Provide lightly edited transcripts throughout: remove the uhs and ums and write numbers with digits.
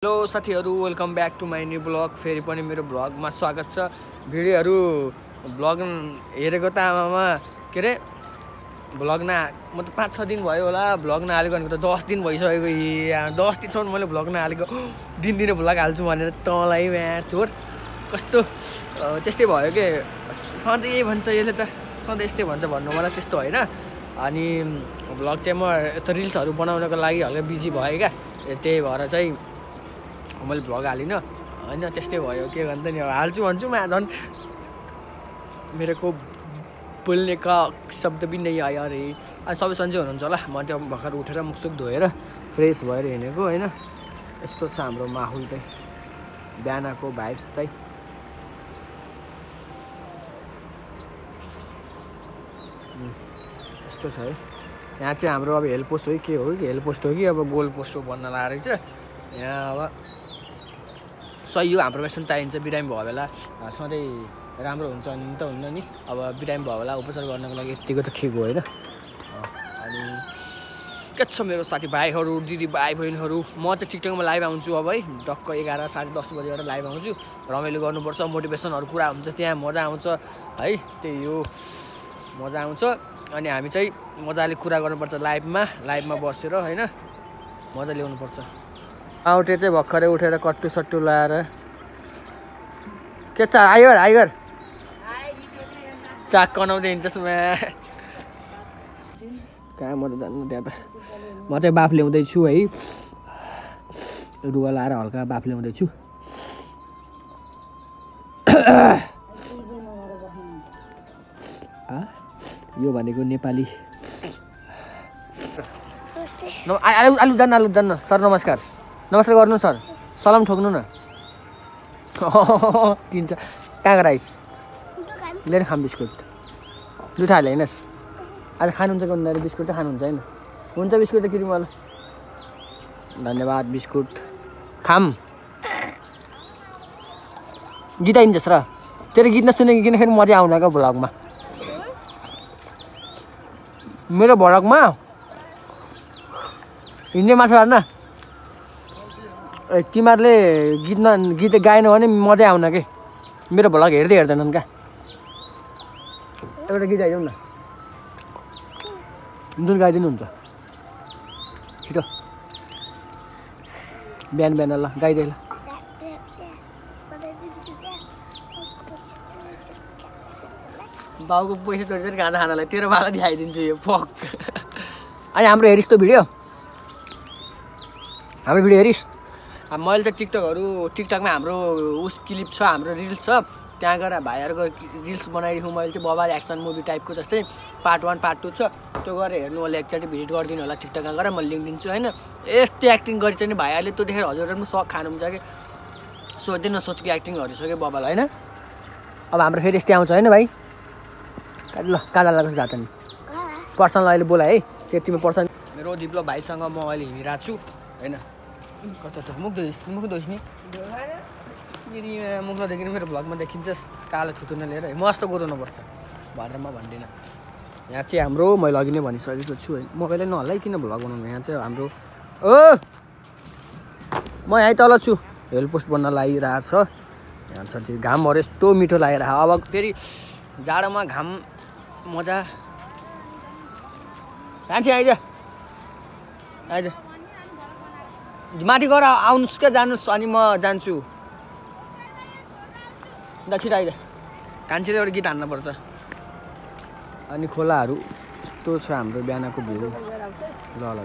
Hello साथीहरु, welcome back to my new blog. फेरि पनि मेरो ब्लगमा स्वागत छ। भिडियोहरु ब्लग हेरेको त आमामा के रे ब्लग म त 5-6 दिन भयो होला ब्लग नहालेको। भनेको त 10 दिन भइसक्यो। 10 दिनसम्म मैले ब्लग नहालेको। दिनदिनै ब्लग हाल्छु भनेर तँलाई म्याच हो कस्तो त्यस्तै भयो के। सधैँ भन्छ यसले त, सधैँ यस्तै भन्छ भन्नु मलाई त्यस्तो होइन। अनि ब्लग चाहिँ म यस्तो रिल्सहरु बनाउनको लागि हल्का बिजी भएँ क्या। त्यही भएर चाहिँ मैले भ्लग हालिनँ होइन। त्यस्तै भयो के भन्छ नि, हाल्छु भन्छु म झन् मेरो को बोल्ने का शब्द भी नहीं आयो अरे। अनि सबै सन्चै हुनुहुन्छ होला। म त्यो भर्खर उठेर मुखसुख धोएर फ्रेस भएर हिँडेको होइन। यस्तो छ हाम्रो माहौल चाहिँ, बिहानको भाइब्स चाहिँ। यस्तो छ है। यहाँ चाहिँ हाम्रो अब हेल्प पोस्ट हो कि हेल्प पोस्ट हो कि अब गोल पोस्ट हो बन्न लागेको रहेछ। यहाँ अब सही हो, हाम्रो मेसन चाहिन्छ। बिरामी भयो बेला सधैँ राम्रो हुन्छ नि त हुन्न नि। अब बिरामी भयो बेला उपचार गर्नको लागि यतिको त ठिक हो होइन। अनि के छ मेरो साथीभाइहरू, दिदीभाइ बहिनीहरू, म चाहिँ टिकटकमा लाइभ आउँछु अब है। टक्क 11 साढे 10 बजेबाट लाइभ आउँछु। रमाइलो गर्नुपर्छ, मोटिभेसनहरू पुरा हुन्छ त्यहाँ, मजा आउँछ है। त्यही हो, मजा आउँछ। अनि हामी चाहिँ मजाले कुरा गर्नुपर्छ लाइभमा बसेर होइन, मजा ल्याउनुपर्छ। आउटे चाहिँ भर्खरै उठेर कट्टु सट्टु लाएर के छ आइगर चाक कनाउँदै हिँड्छस् म कहाँ। म त जान्नु त्यहाँ त। म चाहिँ बाफ ल्याउँदैछु है, रुवा लाएर हल्का बाफ ल्याउँदैछु। यो भनेको नेपाली। आलु जान्न सर, नमस्कार गर्नु सर, सलाम ठोक्नु न। दिन्छ कहाँको राइस लिएर खाम बिस्कुट दुइटा हाले हेर्नुहोस्। आज खानुहुन्छ कि उनीहरू बिस्कुट त खानुहुन्छ होइन? हुन्छ बिस्कुट त किन मलाई धन्यवाद। बिस्कुट खाम। गीत आइन्छस् र तेरो गीत नसुनेको किनखेरि मजा आउनको भ्लगमा। मेरो भ्लगमा हिँड्ने माछा हेर्न, तिमीहरूले गीत गाएन भने मजा आउन के। मेरो भ्लग हेर्दै हेर्दैनन् क्या। एउटा गीत गाइदेऊ न, जुन गाइदिनु हुन्छ छिटो बिहान ल गाइदिए ल। बाउको पैसा छोडिन्छ नि गाँजा खानालाई, तेरो बाला देखाइदिन्छु यो फक। अनि हाम्रो हेरिस् त भिडियो, हाम्रो भिडियो हेरिस्? मैले चाहिँ टिकटकमा हाम्रो उस क्लिप छ, हाम्रो रिल्स छ, त्यहाँ गएर भाइहरूको रिल्स बनाइदिएको मैले चाहिँ। बबाल एक्सन मुभी टाइपको जस्तै पार्ट 1 पार्ट 2 छ, त्यो गरेर हेर्नु होला। एकचोटि भिजिट गरिदिनु होला टिकटकमा गएर, म लिङ्क दिन्छु होइन। यस्तो एक्टिङ गरिन्छ नि भाइहरूले, त्यो देखेर हजुरहरू पनि सक खानुहुन्छ कि। सोच्दै नसोचको एक्टिङ गरिसक्यो बबाल होइन। अब हाम्रो फेरि यस्तै आउँछ होइन भाइ। ल कहाँ लाग्छ जात नि पर्सनल अहिले बोला है, त्यतिमा पर्सन। मेरो दिप्लो भाइसँग म अहिले हिँडिरहेको छु होइन। कस्तो छ मुख धोइस् नि मुख नदेखिन मेरो भ्लगमा देखिन्छस् कालो थुतुर्न लिएर है। म जस्तो गोरुनुपर्छ भनेर म भन्दिनँ। यहाँ चाहिँ हाम्रो मैले अघि नै भनिसकेको छु है, मोबाइलै नहल्लाइकन भ्लग बनाउनु। यहाँ चाहिँ हाम्रो म यहीँ तल छु, हेल्प पोस्ट बन्न लागिरहेको छ। यहाँ छ त्यो घामहरू यस्तो मिठो लागेर। अब फेरि जाडोमा घाम मजा। जान्छ आइज माथि गएर आउनुहोस् क्या, जानुहोस् अनि म जान्छु। ल छिटो आइज, कान्छीले एउटा गीत हान्नुपर्छ। अनि खोलाहरू यस्तो छ हाम्रो बिहानको भ्यू। ल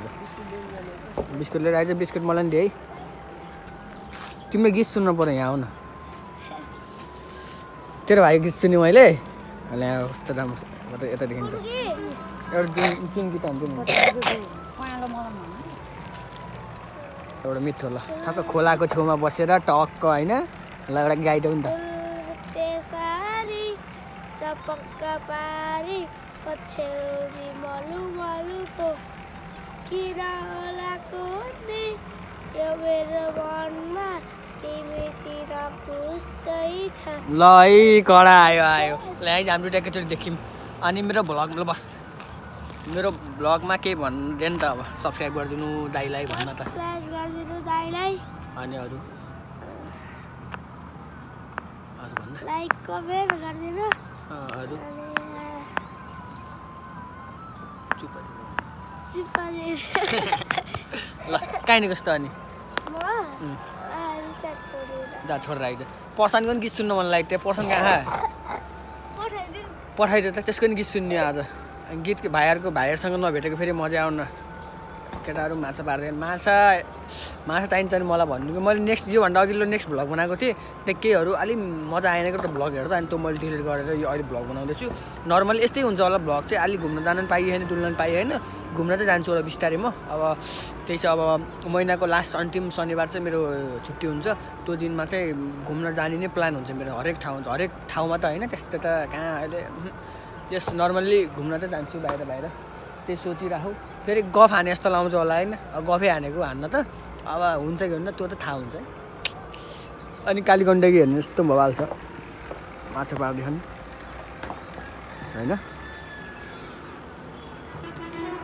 बिस्कुट लिएर आइज, बिस्कुट मलाई नि दे है। तिम्रो गीत सुन्नु पऱ्यो, यहाँ आउ न। तेरो भाइको गीत सुन्यो मैले। यहाँ कस्तो राम्रो यता देखिन्छ। एउटा जुन गीत हान्छु नि, एउटा मिठो। ल ठक्क खोलाको छेउमा बसेर टक्क होइन। ल एउटा गाइदेऊ नि त। चपक्क पारी पछ्यौरी मलुको किन होला कोनी यो मेरो मनमा तिमीतिर खुस्दै छ। ल है कडा आयो ल है। हाम्रो एकैचोटि देखौँ। अनि मेरो भ्लग बस मेरो ब्लगमा केही भन्दैन त अब सब्स्क्राइब गरिदिनु दाइलाई भन्न त। सब्स्क्राइब गरिदिनु दाइलाई। अनि अरू भन्दा लाइक कमेन्ट गरिदिनु अरू ल काहीँ कस्तो अनि जा छोडेर आइज पर्सानको पनि गीत सुन्नु मन लाग्यो त्यो पर्सन कहाँ पठाइदियो त त्यसको पनि गीत सुन्ने आज गीत भाइहरूसँग नभेटेको फेरि मजा आउन केटाहरू माछा पार्दैन माछा चाहिन्छ नि मलाई भन्नु मैले नेक्स्ट योभन्दा अघिल्लो नेक्स्ट भ्लग बनाएको थिएँ त्यहाँ केहीहरू अलिक मजा आएन त भ्लगहरू त अनि त्यो मैले डिलिट गरेर यो अहिले भ्लग बनाउँदैछु नर्मली यस्तै हुन्छ होला भ्लग चाहिँ अलिक घुम्न जान पनि पाइएन डुल्न पनि पाइएन घुम्न चाहिँ जान्छु होला बिस्तारै म अब त्यही चाहिँ अब महिनाको लास्ट अन्तिम शनिबार चाहिँ मेरो छुट्टी हुन्छ त्यो दिनमा चाहिँ घुम्न जाने नै प्लान हुन्छ मेरो हरेक ठाउँमा त होइन त्यस्तो त कहाँ अहिले यस नर्मल्ली घुम्न चाहिँ जान्छु बाहिर त्यही सोचिराखौ फेरि गफ हाने जस्तो लाउँछ होला होइन गफै हानेको हान्न त अब हुन्छ कि हुन्न त्यो त थाहा हुन्छ अनि कालीगण्डकी हेर्नु जस्तो भइहाल छ माछा पार्दैछन् होइन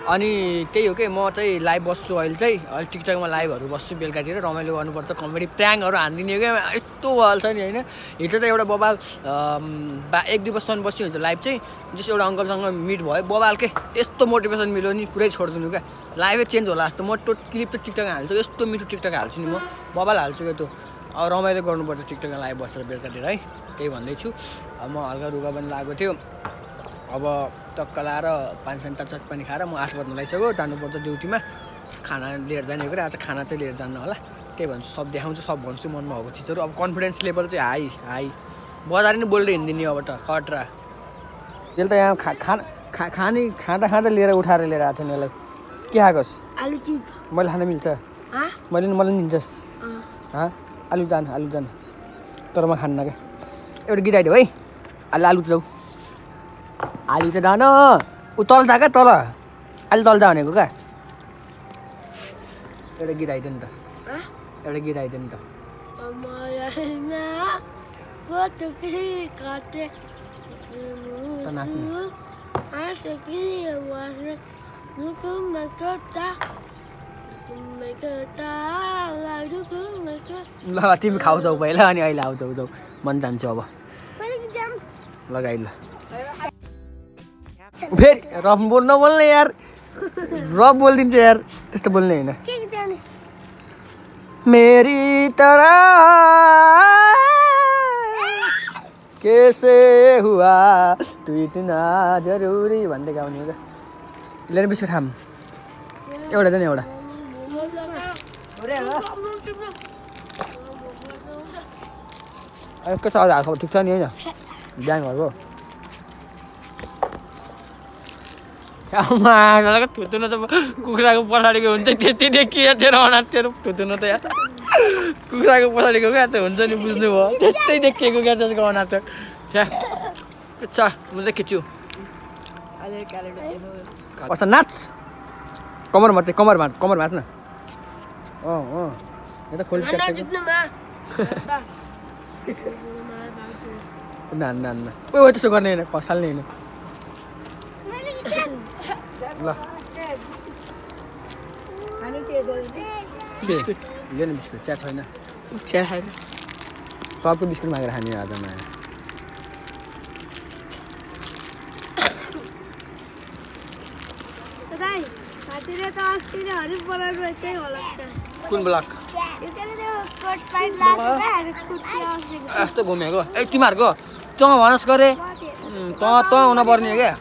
अनि त्यही हो कि म चाहिँ लाइभ बस्छु अहिले टिकटकमा लाइभहरू बस्छु बेलुकातिर रमाइलो गर्नुपर्छ कमेडी प्र्याङ्कहरू हानिदिने क्या यस्तो भइहाल छ नि होइन हिजो चाहिँ एउटा बबाल 1-2 बजीसम्म बस्यो हिजो लाइभ चाहिँ जस एउटा अङ्कलसँग मिट भयो बबाल के यस्तो मोटिभेसन मिल्यो नि पुरै छोडिदिनु क्या लाइभै चेन्ज होला जस्तो म क्लिप त टिकटक हाल्छु यस्तो मिठो टिकटक हाल्छु नि म बबाल हाल्छु क्या त्यो अब रमाइलो गर्नुपर्छ टिकटकमा लाइभ बसेर बेलुकातिर है त्यही भन्दैछु अब म हल्का रुगा पनि लागेको थियो अब टक्क लाएर पानी पनि खाएर म 8 बज्न लागिसक्यो जानुपर्छ ड्युटीमा खाना लिएर जाने हो आज खाना चाहिँ लिएर जान्न होला त्यही भन्छु सब देखाउँछु सब भन्छु मनमा भएको चिजहरू अब कन्फिडेन्स लेभल चाहिँ हाई बजार नै बोल्दै हिँडिदिने अब त कटरा यसले त यहाँ खाँदा लिएर उठाएर लिएर आएको थिएँ यसलाई के खाएकोस् आलु चिप मैले खान मिल्छ मलाई दिन्छस् आलु जान तर म खान्न क्या एउटा गीत आइदियो है आलु जाऊ आलु चाहिँ जान ऊ तल जा क्या तल अलि तल जा भनेको क्या एउटा गीत आइदियो नि त एउटा गीत आइदियो नि त ल तिमी खाऊ जाऊ पहिला अनि अहिले आऊ जाऊ मन जान्छु अब लगाइ ल फेरि रफ नबोल्ने यार रफ बोलिदिन्छ यार त्यस्तो बोल्ने होइन मेरी तरह कैसे हुआ तू इतना जरुरी भन्दै गाउने हो क्या लिएर बिस्कुट खाम एउटा त नि एउटा कसो हाल्छ ठिक छ नि होइन बिहान घरको थुतुन त कुखुराको पछाडिको हुन्छ त्यति देखियो तेरो अनाज तेरो थुतुन त यार कुखुराको पछाडिको क्या त हुन्छ नि बुझ्नुभयो त्यस्तै देखिएको क्या त्यसको अनाज त छ म चाहिँ खिच्छु कस्तो नाच कमरमा चाहिँ कमर भाँच्न यो त खोली नान्न ओ त्यसो गर्ने होइन खसाल्ने होइन ल बिस्कुट लियो नि बिस्कुट चिया छैन चिया खाएन सबको बिस्कुट मागेर खाने आजमा कुन ब्लक यस्तो घुमेको ए तिमीहरूको तँ भनस् गरे तँ हुन पर्ने हो क्या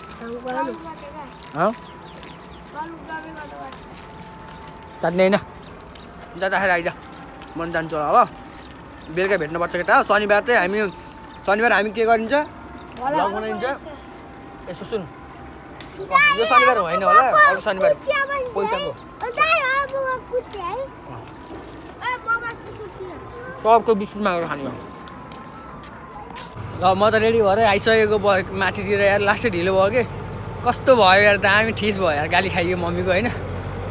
जान्ने होइन जाँदाखेरि आइज मन जान्छु होला अब बेलुका भेट्नुपर्छ केटा शनिबार हामी के गरिन्छ भ्लग बनाइन्छ यसो सुन यो शनिबार होइन होला अर्को शनिबार पैसाको सबको बिस्कुट मागेर खाने हो ल म त रेडी भएर आइसकेको माथितिर यार लास्टै ढिलो भयो कि कस्तो भयो यार दामी ठिस भयो यार गाली खाइयो मम्मीको होइन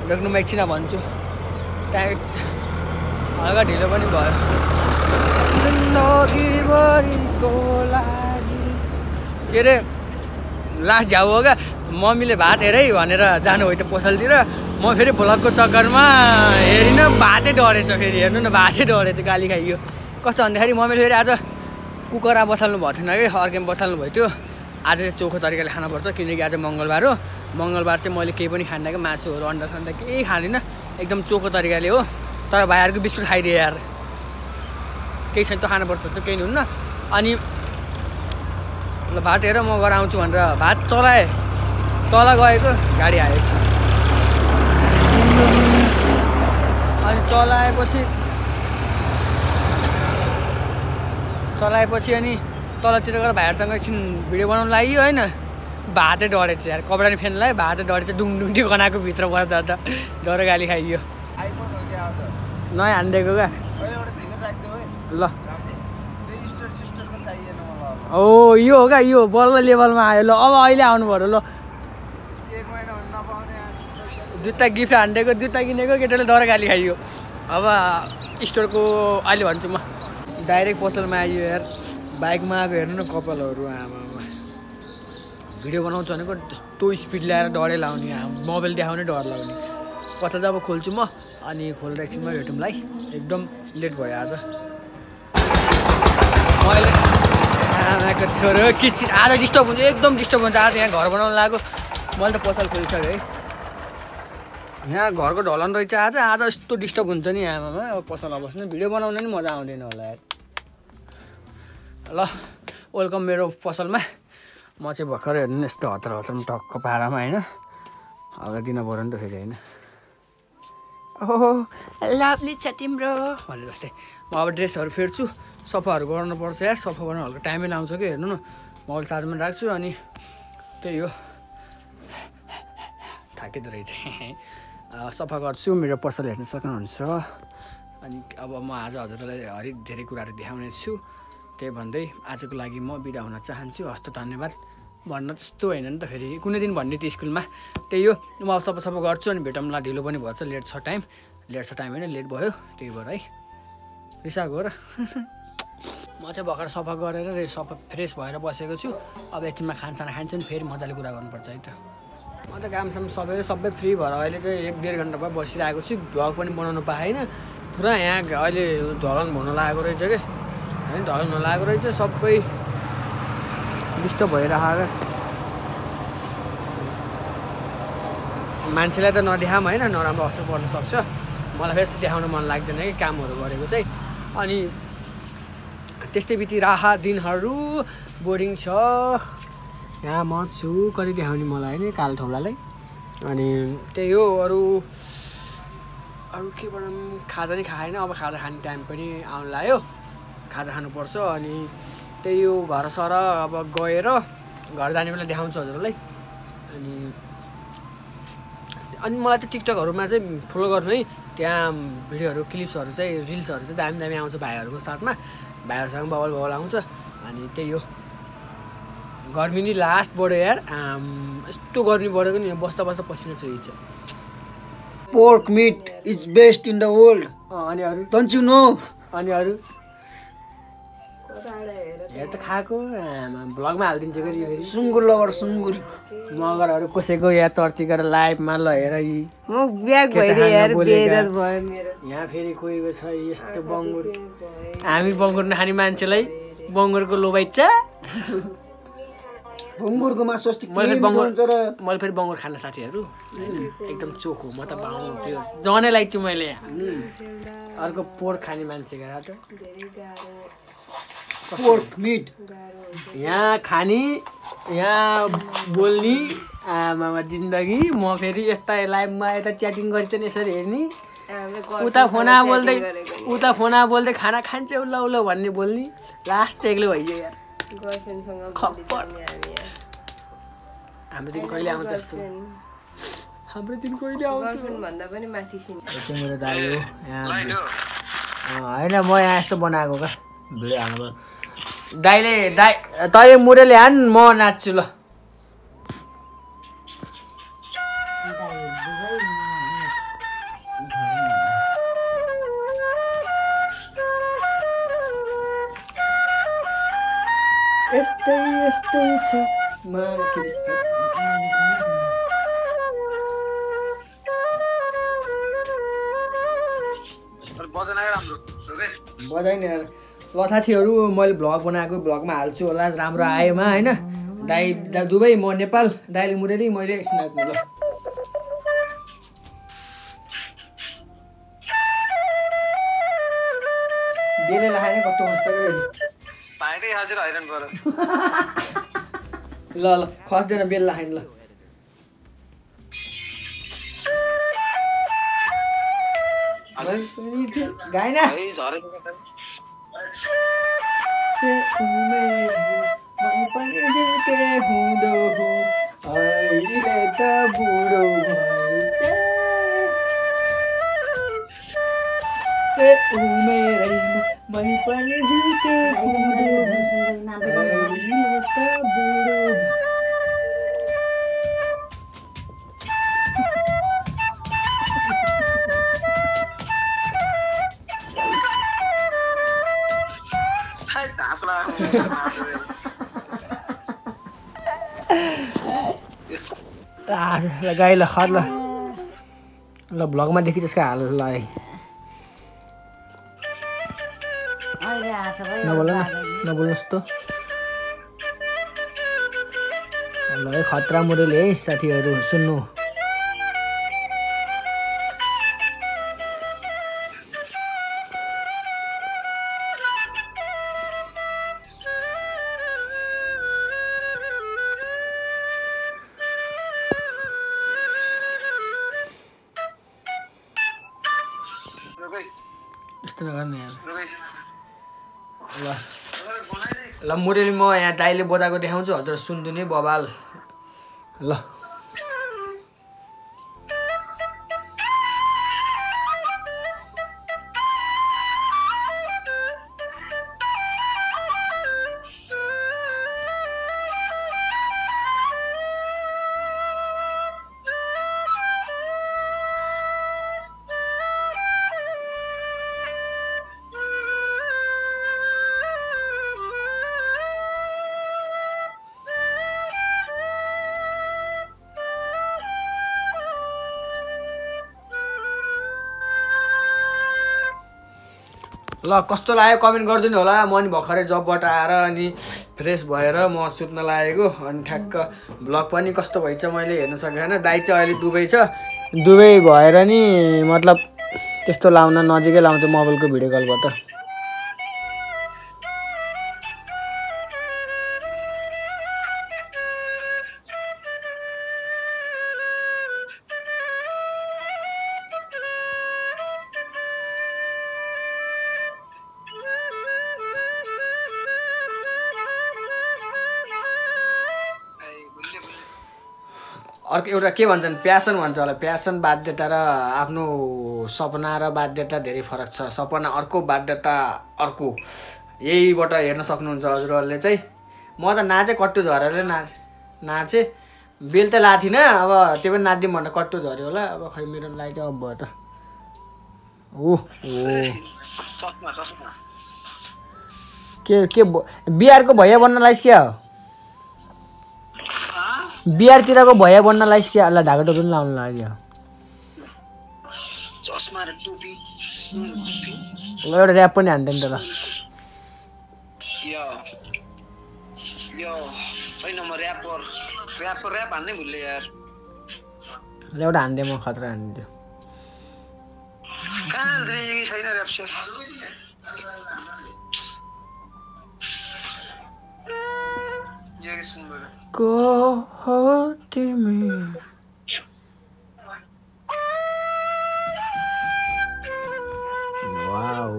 रोक्नुमा एकछिन भन्छु त्यहाँ हल्का ढिलो पनि भयो के अरे लास्ट झ्याउ हो क्या मम्मीले भात हेरै भनेर जानु हो त्यो पसलतिर म फेरि भ्लगको चक्करमा हेरिनँ भातै डढेछ फेरि हेर्नु न भातै डढेछ गाली खाइयो कस्तो भन्दाखेरि मम्मीले फेरि आज कुखुरा बसाल्नु भएको थिएन कि अर्कै बसाल्नु भयो त्यो आज चाहिँ चोखो तरिकाले खानुपर्छ किनकि आज मङ्गलबार हो मङ्गलबार चाहिँ मैले केही पनि खान्न कि मासुहरू अन्डा सन्डा केही खाँदिनँ एकदम चोखो तरिकाले हो तर भाइहरूको बिस्कुट खाइदिएँ यार केही छैन त खानुपर्छ त केही हुन्न अनि ल भात हेर म गएर आउँछु भनेर भात चलाएँ तल गएको गाडी आएछ अनि चलाएपछि अनि तलतिर गएर भाइहरूसँग एकछिन भिडियो बनाउनु लाग्यो होइन भातै डढेछ यार कपडा नि फेन लगायो भातै डढेछ डुङडुङटी गनाएको भित्र बस्दा त डर गाली खाइयो नयाँ हानिदिएको क्या ल ओ यो हो क्या यो बल्ल लेभलमा आयो ल अब अहिले आउनु पर्यो ल जुत्ता गिफ्ट हानिदिएको जुत्ता किनेको केटाले डर गाली खाइयो अब स्टोरको अहिले भन्छु म डाइरेक्ट पसलमा आइयो यार बाइकमा आएको हेर्नु न कपालहरू आमामा भिडियो बनाउँछु भनेको त्यस्तो स्पिड ल्याएर डरै लाउने मोबाइल देखाउने डर लाउने पछाडि अब खोल्छु म अनि खोलेर एकछिनमा भेटौँलाई एकदम लेट भयो आज मैले आमाको छोरो किचिन आज डिस्टर्ब हुन्छ एकदम डिस्टर्ब हुन्छ आज यहाँ घर बनाउनु लाग्यो मैले त पसल खोलिसकेँ है यहाँ घरको ढलन रहेछ आज यस्तो डिस्टर्ब हुन्छ नि आमामा अब पसलमा बस्नु भिडियो बनाउन नि मजा आउँदैन होला यार ल वेलकम मेरो पसलमा म चाहिँ भर्खर हेर्नु नि यस्तो हतार टक्क पारामा होइन हल्का दिन पऱ्यो नि त फेरि होइन ओहो लभली छ तिम्रो भने जस्तै म अब ड्रेसहरू फेर्छु सफाहरू गर्नुपर्छ यार सफा गर्नु हल्का टाइमै लाउँछ कि हेर्नु न मोबाइल चार्जमा राख्छु अनि त्यही हो थाकिँदो रहेछ सफा गर्छु मेरो पसल हेर्न सक्नुहुन्छ अनि अब म आज हजुरलाई हरेक धेरै कुराहरू देखाउने छु त्यही भन्दै आजको लागि म बिदा हुन चाहन्छु हस्त धन्यवाद भन्न त्यस्तो होइन नि त फेरि कुनै दिन भन्ने थियो स्कुलमा त्यही हो म अब सफा गर्छु अनि भेटौँला ढिलो पनि भएछ लेट छ टाइम होइन लेट भयो त्यही भएर है रिसाएको हो र म चाहिँ भर्खर सफा गरेर सफा फ्रेस भएर बसेको छु अब एकछिनमा खानसाना खान्छु नि फेरि मजाले कुरा गर्नुपर्छ है त म त कामसाम सबै फ्री भएर अहिले चाहिँ 1-1.5 घन्टा भयो बसिरहेको छु भ्लग पनि बनाउनु पाएन पुरा यहाँ अहिले ढलन हुन लागेको रहेछ कि होइन ढलन हुन लागेको रहेछ सबै डिस्टर्ब भइरहेको मान्छेलाई त नदेखाम होइन नराम्रो असर पर्न सक्छ मलाई फेरि देखाउन मन लाग्दैन कि कामहरू गरेको चाहिँ अनि त्यस्तै बितिरहेका दिनहरू बोरिङ छ यहाँ म छु कति देखाउने मलाई होइन कालो ठौलालाई अनि त्यही हो अरू के भनौँ खाजा नि खाएन अब खाजा खाने टाइम पनि आउनु लाग्यो खाजा खानुपर्छ अनि त्यही हो घर सर अब गएर घर जाने बेला देखाउँछु हजुरलाई अनि मलाई त टिकटकहरूमा चाहिँ फलो गर्नु है त्यहाँ भिडियोहरू क्लिप्सहरू चाहिँ रिल्सहरू चाहिँ दामी दामी आउँछ भाइहरूको साथमा भाइहरूसँग बबल आउँछ अनि त्यही हो गर्मी नि लास्ट बढ्यो यार यस्तो गर्मी बढेको नि बस्दा पसिना छोइन्छ Pork meat is best in the world. अनि अरू Don't you know? अनि अरू हेर त खाएको भ्लगमा हालिदिन्छु फेरि फेरि सुँगुर लवर सुँगुर मगरहरू कसैको यहाँ चर्तीको लाइभमा लगेर म ब्याग भइदिए यार बेइज्जत भयो मेरो यहाँ फेरि कोहीको छ यस्तो बङ्गुर हामी बङ्गुर नखाने मान्छेलाई बङ्गुरको लोभाइछ बङ्गुरको मासु अस्ति मैले फेरि बङ्गुर खान साथीहरू एकदम चोखो म त त्यो जनै लाग्छु मैले अर्को पोर्क खाने मान्छेको त पोर्क मिट यहाँ खाने यहाँ बोल्ने आमामा जिन्दगी म फेरि यस्ता लाइभमा यता च्याटिङ गरिन्छ नि यसरी हेर्ने उता फोना बोल्दै खाना खान्छ उल्ला भन्ने बोल्ने लास्ट एक्लै भइयो यार हाम्रो दिन कहिले आउँछ जस्तो हाम्रो दिन कहिले आउँछ भन्दा पनि माथि छिन् मेरो दाइ हो यहाँ होइन म यहाँ यस्तो बनाएको क्या भिडियो हाल्नु दाइले तैले मुरेले हान म नाच्छु ल यस्तै छ बजाइन यार ल साथीहरू मैले भ्लग बनाएको भ्लगमा हाल्छु होला राम्रो आएमा होइन दाइ दुबई म नेपाल दाइले मुरेली मैले नाच्नु ल बेले लाखाने कस्तो मस्त भाइकै हजुर हैरान पर्यो ल ल खस्दैन बेल लाखाने ल गाएन है झरेको कता से उमेर मैं पनि जिनके हुँदो हुँ अहिले त बुढो भएछ से उमेरमा मैं पनि जिनके हुँदो हुँ अहिले त बुढो हाँस लाग्यो गाई ल खर ल ल भ्लगमा देखि त्यसको हाल ल है अहिले आछ भाइ नबोल न नबोल्नुहोस् त ल है खतरा मुरेली है साथीहरू सुन्नु यस्तो नगर्नु यार ल ल मुरेली म यहाँ दाइले बजाएको देखाउँछु हजुर सुनिदिनु है बबाल ल ल कस्तो लाग्यो कमेन्ट गरिदिनु होला म नि भर्खरै जबबाट आएर अनि फ्रेस भएर म सुत्न लागेको अनि ठ्याक्क भ्लग पनि कस्तो भइछ मैले हेर्न सकेन दाइ चाहिँ अहिले दुबई छ दुबई भएर नि मतलब त्यस्तो लाउन नजिकै लाउँछ मोबाइलको भिडियो कलबाट अर्को एउटा के भन्छन् प्यासन भन्छ होला प्यासन बाध्यता र आफ्नो सपना र बाध्यता धेरै फरक छ सपना अर्को बाध्यता अर्को यहीबाट हेर्न सक्नुहुन्छ हजुरहरूले चाहिँ म त नाचेँ कट्टु झरेर नाचेँ बेल त लाएको थिइनँ अब त्यो पनि नाच्दिउँ भनेर कट्टु झऱ्यो होला अब खै मेरो लाइट अफ भयो त के बिहारको भैया बन्न लाइस क्या हो बिहारतिरको भैया बन्न लाइस क्या ल ढाका टोपी पनि लाउनु लाग्यो ल एउटा ऱ्याप पनि हान्थ्यो नि त ल ल एउटा हान्थेँ म खतरा हान्थ्यो तिमी वाउ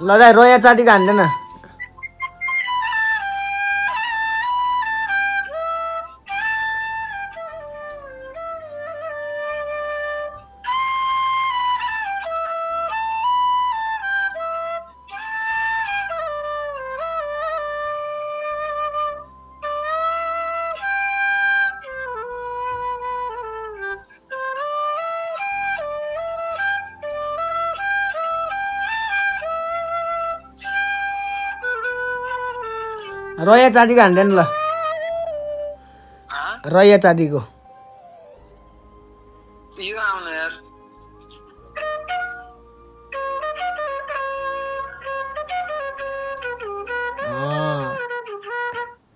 ल दाइ रोया चाँदीको हान्दैन रया चाँदीको हान्दैन ल रया चाँदीको यो आउनु यार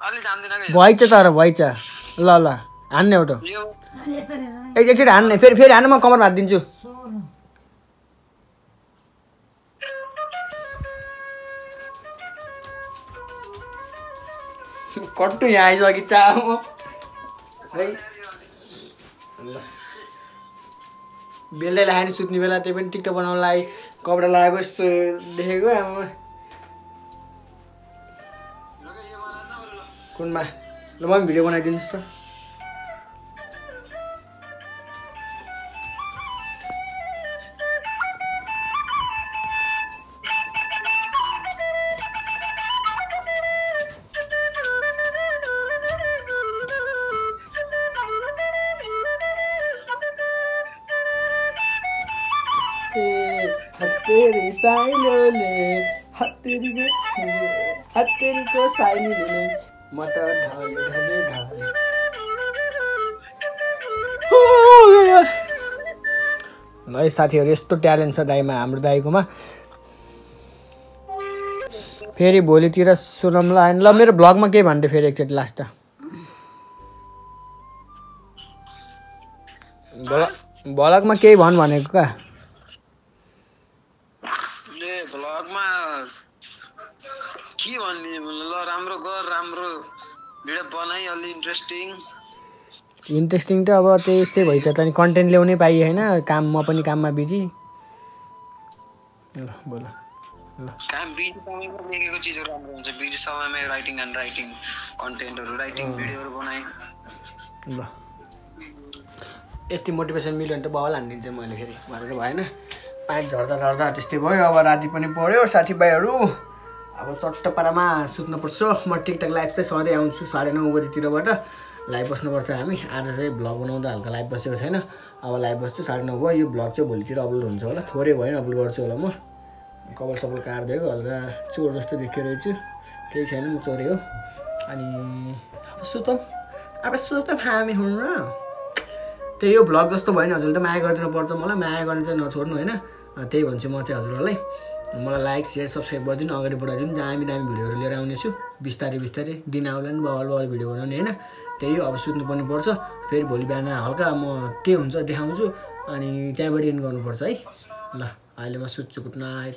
अलि जान्दिन कि भइछ तर भइछ ल ल हान्ने एउटा यो एकचोटि हान्ने फेरि हान्नु म कमरमा हात दिन्छु कट्टु यहाँ आइसकि चाम है बेललाई लगाएर सुत्ने बेला त्यही पनि टिकटक बनाउनलाई कपडा लगाएको यस्तो देखेको आमा कुनमा ल म पनि भिडियो बनाइदिनुहोस् त हत्तेरी साइलोले हत्तेरीको साइलोले म त ढले ढले ढले ल है साथीहरू यस्तो ट्यालेन्ट छ दाइमा हाम्रो दाइकोमा फेरि भोलितिर सुनौँ ल ल मेरो भ्लगमा के भन्दै फेरि एकचोटि लास्ट भ्लगमा केही भन् भनेको क्या भ्लगमा के भन्ने ल राम्रो गर राम्रो भिडियो बनाइ अलि इन्ट्रेस्टिङ त अब त्यस्तै भइछ त नि कन्टेन्ट ल्याउनै पाइए होइन काम म पनि काममा बिजी ल बोल ल काम बिजी समयमा लेखेको चिजहरू राम्रो हुन्छ बिजी समयमा राइटिङ एन्ड राइटिङ कन्टेन्टहरू राइटिङ भिडियोहरू बनाइ ल यति मोटिभेसन मिल्यो भने त बाउलाई हानिदिन्छु मैले फेरि भनेर भएन पाइप झर्दा झर्दा त्यस्तै भयो अब राति पनि पढ्यो साथीभाइहरू अब चट्ट पारामा सुत्नुपर्छ म टिकटक लाइभ चाहिँ सधैँ आउँछु 9:30 बजीतिरबाट लाइभ बस्नुपर्छ हामी आज चाहिँ भ्लग बनाउँदा हल्का लाइभ बसेको छैन अब लाइभ बस्छु 9:30 भयो यो भ्लग चाहिँ भोलितिर अपलोड हुन्छ होला थोरै भयो अपलोड गर्छु होला म कपाल सपाल काट्दिएको हल्का चोर जस्तो देखिरहेको रहेछु केही छैन म चोरे हो अनि अब सुतौँ हामी हुन्न त्यही यो भ्लग जस्तो भयो नि हजुरले त माया गरिदिनु पर्छ मलाई माया गर्ने चाहिँ नछोड्नु होइन त्यही भन्छु म चाहिँ हजुरहरूलाई मलाई लाइक सेयर सब्सक्राइब गरिदिनु अगाडि बढाइदिनु दामी दामी भिडियोहरू लिएर आउनेछु बिस्तारै बिस्तारै दिन आउला नि बवाल भिडियो बनाउने होइन त्यही हो अब सुत्नु पनि पर्छ फेरि भोलि बिहान हल्का म के हुन्छ देखाउँछु अनि त्यहाँबाट इन गर्नुपर्छ है ल अहिले म सुत्छु गुड नाइट